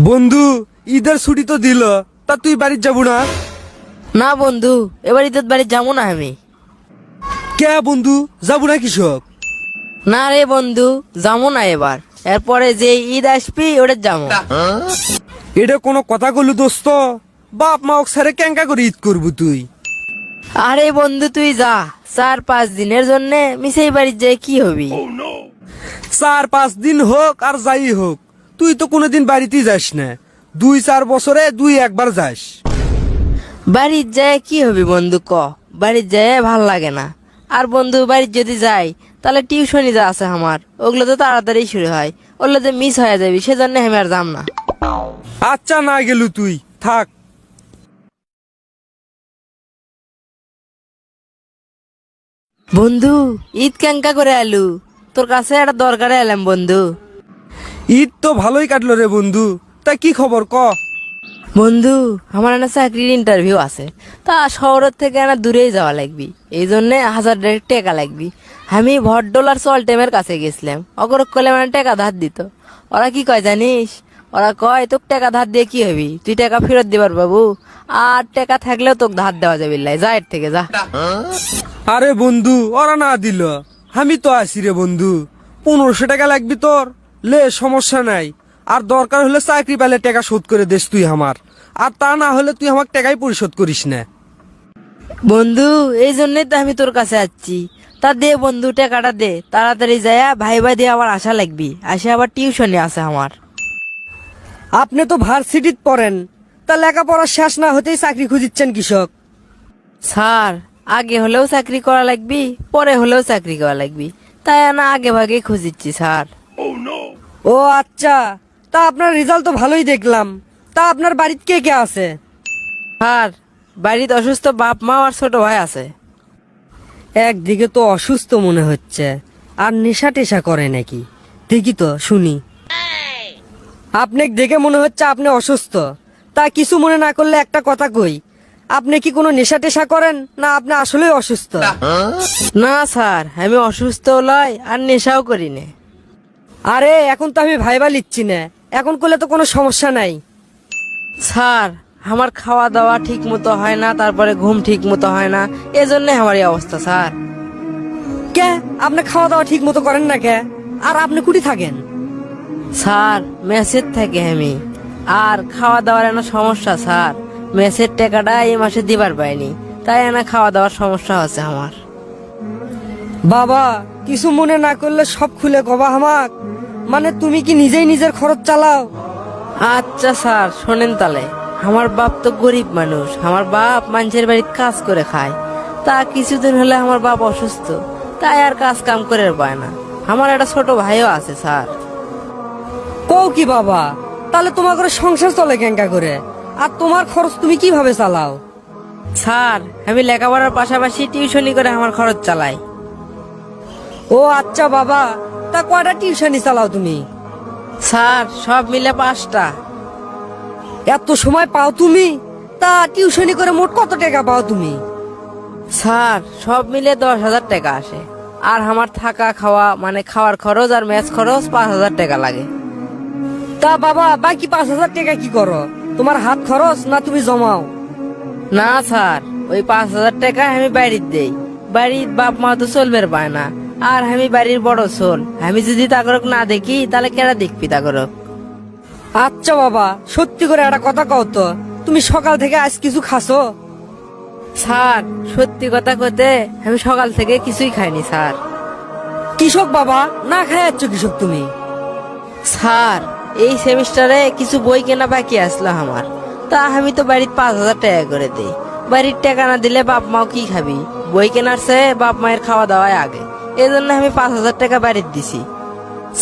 বন্ধু, ঈদের ছুটি তো দিল, তা তুই বাড়ি যাবো না? না বন্ধু, এবার ঈদের বাড়ি যাবো না আমি। কে বন্ধু, যাবো না কৃষক? না রে বন্ধু, যাবো না এবার। এরপরে যে ঈদ আসবি ওটা যাবো। এটা কোনো কথা কলু দোস্ত? বাপ মা সারে কেঙ্কা করে ঈদ করবো তুই? আরে বন্ধু তুই যা, 4-5 দিনের জন্য মিশাই বাড়ি যাই কি হবি? 4-5 দিন হোক আর যাই হোক, তুই তো কোনোদিন বাড়িতেই যাস না। 2-4 বছরে একবার যাস। বাড়ির যায় কি হবি বন্ধু ক? বাড়ির যায় ভাল লাগে না। আর বন্ধু বাড়ির যদি যাই তাহলে টিউশনি যা আছে আমার, ওগুলো তো তাড়াতাড়ি শুরু হয়, ওগুলো যে মিস হয়ে যাবি, সেজন্য আমি আর যাম না। আচ্ছা, না গেলু তুই থাক। বন্ধু, ঈদ কেঙ্কা করে আলু? তোর কাছে একটা দরকারে এলাম বন্ধু। ঈদ তো ভালোই কাটলো রে বন্ধু, তা কি খবর ক? বন্ধু, আমার একটা চাকরির ইন্টারভিউ আছে, তা শহরের থেকে না দূরেই যাওয়া লাগবি, এই জন্য 1000 টাকা লাগবি। আমি ভট্টল আর সল্টেমের কাছে গেছিলাম, অগরক করলে মানে টাকা ধার দিত। ওরা কি কয় জানিস? ওরা কয় তোকে টাকা ধার দিয়ে কি হবি, তুই টাকা ফেরত দিবার বাবু, আর টাকা থাকলেও তোকে ধার দেওয়া যাবে লাই, যা এর থেকে যা। আরে বন্ধু, ওরা না দিল, আমি তো আছি রে বন্ধু। 1500 টাকা লাগবি তোর, লে সমস্যা নাই। আর দরকার হলে চাকরি পেলে টাকা শোধ করে দেস তুই আমার, আর তা না হলে তুই আমার টাকাই পরিশোধ করিস না। বন্ধু, এই জন্যই তো আমি তোর কাছে আসছি। তা দে বন্ধু, টাকাটা দে, তাড়াতাড়ি যায়া ভাই ভাই দিয়ে আবার আসা লাগবি, আসে আবার টিউশনে আছে আমার। আপনি তো ভার্সিটিত পড়েন, তা লেখাপড়া শেষ না হতেই চাকরি খুঁজিচ্ছেন কৃষক? স্যার, আগে হলেও চাকরি করা লাগবি, পরে হলেও চাকরি করা লাগবি, তাই না আগে ভাগে খুঁজিচ্ছি স্যার। ও আচ্ছা, তা আপনার রেজাল্ট তো ভালোই দেখলাম। তা আপনার বাড়িতে কে কে আছে? স্যার, বাড়িতে অসুস্থ বাপ মা আর ছোট ভাই আছে। একদিকে তো অসুস্থ মনে হচ্ছে, আর নেশা টেশা করে নাকি? দেখি তো শুনি। আপনি দেখে মনে হচ্ছে আপনি অসুস্থ। তা কিছু মনে না করলে একটা কথা কই, আপনি কি কোনো নেশা টেশা করেন, না আপনি আসলেই অসুস্থ? না স্যার, আমি অসুস্থ লয় আর নেশাও করি না। আরে এখন তো আমি ভাইবা লিচ্ছি না, এখন করলে তো কোনো সমস্যা নাই। স্যার, আমার খাওয়া দাওয়া ঠিক মতো হয় না, তারপরে ঘুম ঠিক মতো হয় না, এজন্য আমার এই অবস্থা স্যার। কে আপনি খাওয়া দাওয়া ঠিক মতো করেন না কে? আর আপনি কুটি থাকেন? স্যার, মেসেজ থাকে আমি, আর খাওয়া দাওয়ার এনে সমস্যা স্যার। মেসের টাকাটা এই মাসে দিবার পাইনি, তাই এনে খাওয়া দাওয়ার সমস্যা হচ্ছে আমার। বাবা, কিছু মনে না করলে সব খুলে কবা হামাক। মানে তুমি কি নিজেই নিজের খরচ চালাও? আচ্ছা স্যার, শোনেন তালে, আমার বাপ তো গরিব মানুষ, আমার বাপ মানুষের বাড়িতে কাজ করে খায়। তা কিছুদিন হলে আমার বাপ অসুস্থ, তাই আর কাজ কাম করে পায় না। আমার একটা ছোট ভাইও আছে স্যার। কও কি বাবা, তাহলে তোমার করে সংসার চলে কেঙ্কা করে? আর তোমার খরচ তুমি কিভাবে চালাও? স্যার, আমি লেখাপড়ার পাশাপাশি টিউশনি করে আমার খরচ চালাই। ও আচ্ছা বাবা, তা কয়টা টিউশনি চালাও তুমি? স্যার, সব মিলে 5টা। এত সময় পাও তুমি? তা টিউশনি করে মোট কত টাকা পাও তুমি? স্যার, সব মিলে 10,000 টাকা আসে, আর আমার থাকা খাওয়া মানে খাওয়ার খরচ আর ম্যাচ খরচ 5,000 টাকা লাগে। তা বাবা, বাকি 5,000 টাকা কি করো? তোমার হাত খরচ না তুমি জমাও? না স্যার, ওই 5,000 টাকা আমি বাড়ির দেই। বাড়ির বাপ মা তো চলবে পায় না, আর আমি বাড়ির বড় ছোল, আমি যদি তাগরক না দেখি তাহলে কেডা দেখবি তাগরক? আচ্ছা বাবা, সত্যি করে একটা কথা কও তো, তুমি সকাল থেকে আজ কিছু খাসো? স্যার, সত্যি কথা কইতে আমি সকাল থেকে কিছুই খাইনি স্যার। কৃষক বাবা, না খাই যাচ্ছ কৃষক তুমি? স্যার, এই সেমিস্টারে কিছু বই কেনা বাকি আসলো আমার, তা আমি তো বাড়ির 5,000 টাকা করে দিই। বাড়ির টাকা না দিলে বাপ মাও কি খাবি? বই কেনার চেয়ে বাপ মায়ের খাওয়া দাওয়াই আগে, এই জন্য আমি 5,000 টাকা বাড়ির দিছি।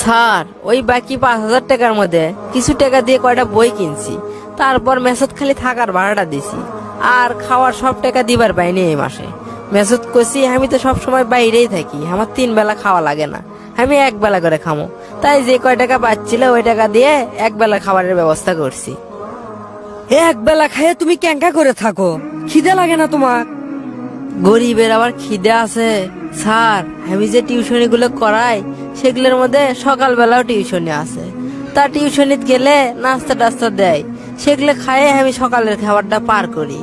স্যার, ওই বাকি 5,000 টাকার মধ্যে কিছু টাকা দিয়ে কয়টা বই কিনছি, তারপর মেসত খালি থাকার ভাড়াটা দিছি, আর খাওয়ার সব টাকা দিবার পাইনি এই মাসে। মেসত কইছি আমি তো সব সময় বাইরেই থাকি, আমার 3 বেলা খাওয়া লাগে না, আমি 1 বেলা করে খামো, তাই যে কয় টাকা পাচ্ছিল ওই টাকা দিয়ে 1 বেলা খাবারের ব্যবস্থা করছি। এক বেলা খাইয়ে তুমি ক্যাঙ্কা করে থাকো, খিদে লাগে না তোমার? গরিবের আবার খিদে আছে স্যার? আমি যে টিউশনি গুলো করাই সেগুলোর মধ্যে সকালবেলাও টিউশনি আছে, তা টিউশনিত গেলে নাস্তা টাস্তা দেয়, সেগুলো খায়ে আমি সকালের খাবারটা পার করি।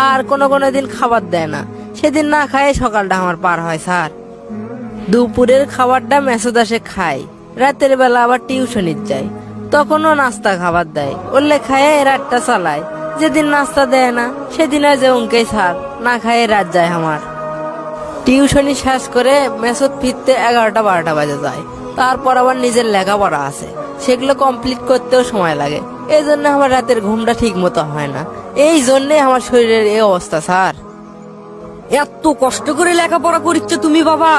আর কোনো কোনো দিন খাবার দেয় না, সেদিন না খায়ে সকালটা আমার পার হয় স্যার। দুপুরের খাবারটা মেসোদাসে খাই, রাতের বেলা আবার টিউশনিত যাই, তখনও নাস্তা খাবার দেয়, ওরলে খায়ে রাতটা চালায়। যেদিন নাস্তা দেয় না সেদিন আর যে অঙ্কেই স্যার, না খায়ে রাত যায় আমার। টিউশনি শেষ করে মেসোদ ফিরতে 11টা-12টা বাজে যায়। তারপর আবার নিজের লেখাপড়া আছে, সেগুলো কমপ্লিট করতেও সময় লাগে। এই জন্য আমার রাতের ঘুমটা ঠিক মতো হয় না, এই জন্যে আমার শরীরের এই অবস্থা স্যার। এত কষ্ট করে লেখাপড়া করিচ্ছ তুমি বাবা?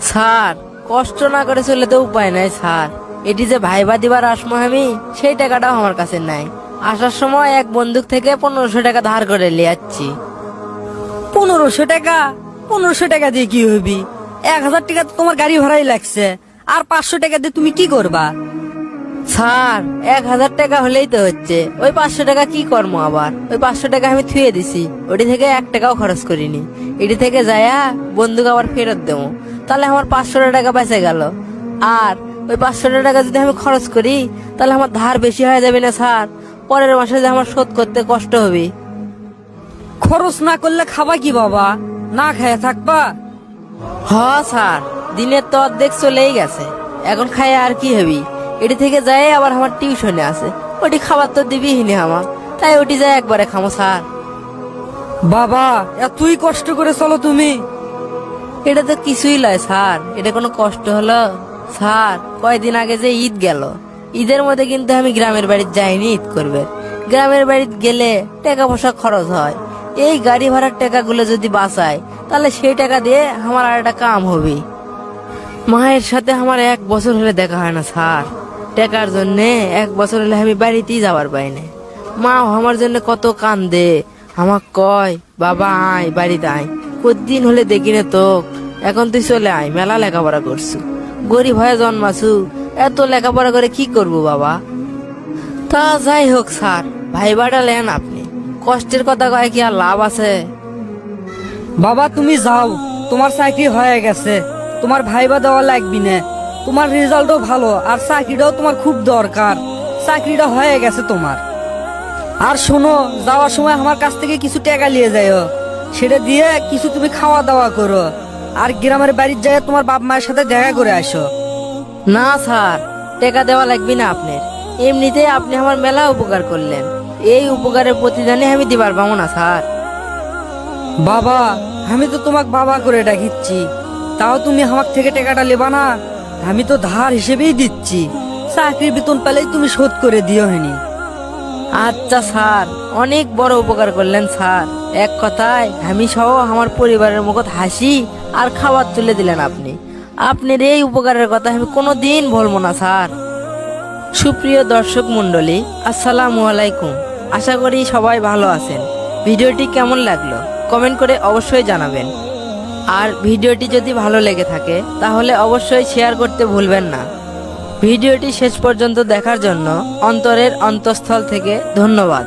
স্যার কষ্ট না করে চলে তো উপায় নাই স্যার। এটি যে ভাইবা দিবার আসমো আমি, সেই টাকাটাও আমার কাছে নাই। আসার সময় এক বন্দুক থেকে 1500 টাকা ধার করে নিয়ে যাচ্ছি। 1500 টাকা? 1500 টাকা দিয়ে কি হবি? 1000 টাকা তো তোমার গাড়ি ভাড়াই লাগছে, আর 500 টাকা দিয়ে তুমি কি করবা? স্যার 1000 টাকা হলেই তো হচ্ছে, ওই 500 টাকা কি কর্ম আবার? ওই 500 টাকা আমি থুয়ে দিছি, ওটি থেকে 1 টাকাও খরচ করিনি। এটি থেকে যায়া বন্দুক আবার ফেরত দেবো, তাহলে আমার 500 টাকা বেঁচে গেল। আর ওই 500 টাকা যদি আমি খরচ করি, তাহলে আমার ধার বেশি হয়ে যাবে না স্যার? পরের মাসে যে আমার শোধ করতে কষ্ট হবে। খরচ না করলে খাবা কি বাবা? না খেয়ে থাকবা? হ স্যার, দিনের তো অর্ধেক চলেই গেছে, এখন খাই আর কি হবি? এটি থেকে যায় আবার আমার টিউশনে আছে, ওটি খাবার তো দিবিই নি আমার, তাই ওটি যায় একবারে খামো স্যার। বাবা এতই কষ্ট করে চলো তুমি? এটা তো কিছুই লয় স্যার, এটা কোনো কষ্ট হলো? স্যার কয়দিন আগে যে ঈদ গেল, ঈদের মধ্যে কিন্তু আমি গ্রামের বাড়িতে যাইনি ঈদ করবে। গ্রামের বাড়িতে গেলে টাকা পয়সা খরচ হয়, এই গাড়ি ভাড়ার টাকাগুলো যদি বাঁচায়, তাহলে সেই টাকা দিয়ে আমার আর একটা কাম হবে। মায়ের সাথে আমার 1 বছর হলে দেখা হয় না স্যার, টাকার জন্য 1 বছর হলে আমি বাড়িতেই যাবার পাই না। মা আমার জন্য কত কান্দে, আমার কয় বাবা আয় বাড়িতে আয়, কতদিন হলে দেখি না তো, এখন তুই চলে আয়, মেলা লেখাপড়া করছু, গরিব হয়ে জন্মাছু, এত লেখাপড়া করে কি করবো বাবা? তা যাই হোক স্যার, ভাইবাটা লেন আপনি, কষ্টের কথা কয় কি আর লাভ আছে? বাবা তুমি যাও, তোমার চাকরি হয়ে গেছে, তোমার ভাইবা দেওয়া লাগবি না। তোমার রেজাল্টও ভালো, আর চাকরিটাও তোমার খুব দরকার, চাকরিটা হয়ে গেছে তোমার। আর শোনো, যাওয়ার সময় আমার কাছ থেকে কিছু টাকা নিয়ে যাও, সেটা দিয়ে কিছু তুমি খাওয়া দাওয়া করো, আর গ্রামের বাড়ির যায় তোমার বাপ মায়ের সাথে দেখা করে আসো। না স্যার, টাকা দেওয়া লাগবে না আপনার, এমনিতে আপনি আমার মেলা উপকার করলেন, এই উপকারের প্রতিদানে আমি দিবার পাবো না স্যার। বাবা আমি তো তোমাকে বাবা করে ডাকিচ্ছি, তাও তুমি আমার থেকে টাকাটা লেবা না? আমি তো ধার হিসেবেই দিচ্ছি, চাকরির বেতন পেলেই তুমি শোধ করে দিও হয়নি। আচ্ছা স্যার, অনেক বড় উপকার করলেন স্যার, এক কথায় আমি সহ আমার পরিবারের মুখত হাসি আর খাবার তুলে দিলেন আপনি। আপনার এই উপকারের কথা আমি কোনোদিন ভুলবো না স্যার। সুপ্রিয় দর্শক মণ্ডলী, আসসালামু আলাইকুম, আশা করি সবাই ভালো আছেন। ভিডিওটি কেমন লাগলো কমেন্ট করে অবশ্যই জানাবেন, আর ভিডিওটি যদি ভালো লেগে থাকে তাহলে অবশ্যই শেয়ার করতে ভুলবেন না। ভিডিওটি শেষ পর্যন্ত দেখার জন্য অন্তরের অন্তঃস্থল থেকে ধন্যবাদ।